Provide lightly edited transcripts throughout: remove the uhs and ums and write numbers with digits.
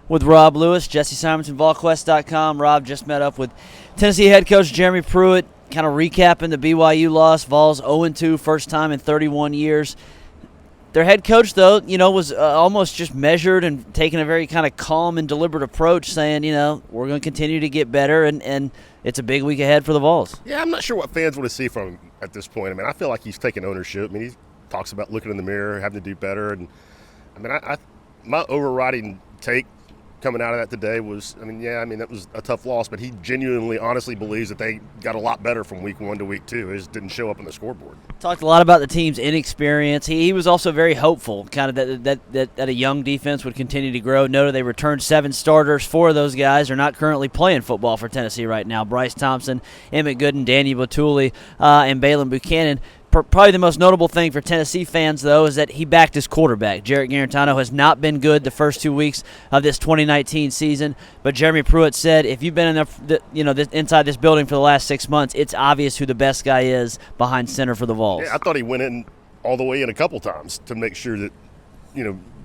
with Rob Lewis, Jesse Simonson, VolQuest.com. Rob just met up with Tennessee head coach Jeremy Pruitt, kind of recapping the BYU loss. Vols 0-2, first time in 31 years. Their head coach, though, was almost just measured and taking a very kind of calm and deliberate approach, saying, we're going to continue to get better, and it's a big week ahead for the Vols. Yeah, I'm not sure what fans want to see from him at this point. I mean, I feel like he's taking ownership. I mean, he talks about looking in the mirror, having to do better. And, I mean, my overriding take coming out of that today was, that was a tough loss, but he genuinely, honestly believes that they got a lot better from week 1 to week 2. It just didn't show up on the scoreboard. Talked a lot about the team's inexperience. He was also very hopeful, kind of that a young defense would continue to grow. Noted they returned 7 starters. 4 of those guys are not currently playing football for Tennessee right now. Bryce Thompson, Emmett Gooden, Danny Batuli, and Balin Buchanan. Probably the most notable thing for Tennessee fans, though, is that he backed his quarterback. Jarrett Garantano has not been good the first 2 weeks of this 2019 season, but Jeremy Pruitt said if you've been inside this building for the last 6 months, it's obvious who the best guy is behind center for the Vols. Yeah, I thought he went in all the way in a couple times to make sure that,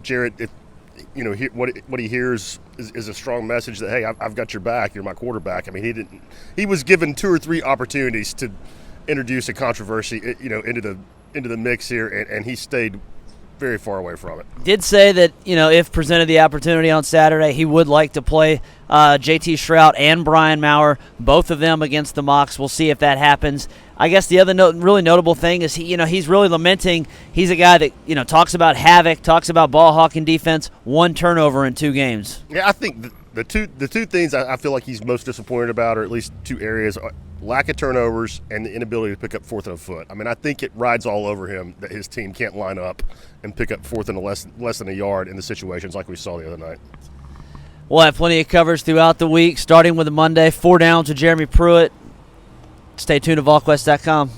Jarrett, what he hears is a strong message that, hey, I've got your back. You're my quarterback. I mean, he was given 2 or 3 opportunities to introduce a controversy, into the mix here, and he stayed very far away from it. Did say that, if presented the opportunity on Saturday, he would like to play J.T. Shrout and Brian Maurer, both of them against the Mocs. We'll see if that happens. I guess the other really notable thing is he's really lamenting. He's a guy that talks about havoc, talks about ball hawking defense. 1 turnover in 2 games. Yeah, I think the two things I feel like he's most disappointed about, or at least 2 areas, lack of turnovers and the inability to pick up 4th and a foot. I mean, I think it rides all over him that his team can't line up and pick up 4th and less than a yard in the situations like we saw the other night. We'll have plenty of coverage throughout the week, starting with a Monday. 4 downs with Jeremy Pruitt. Stay tuned to VolQuest.com.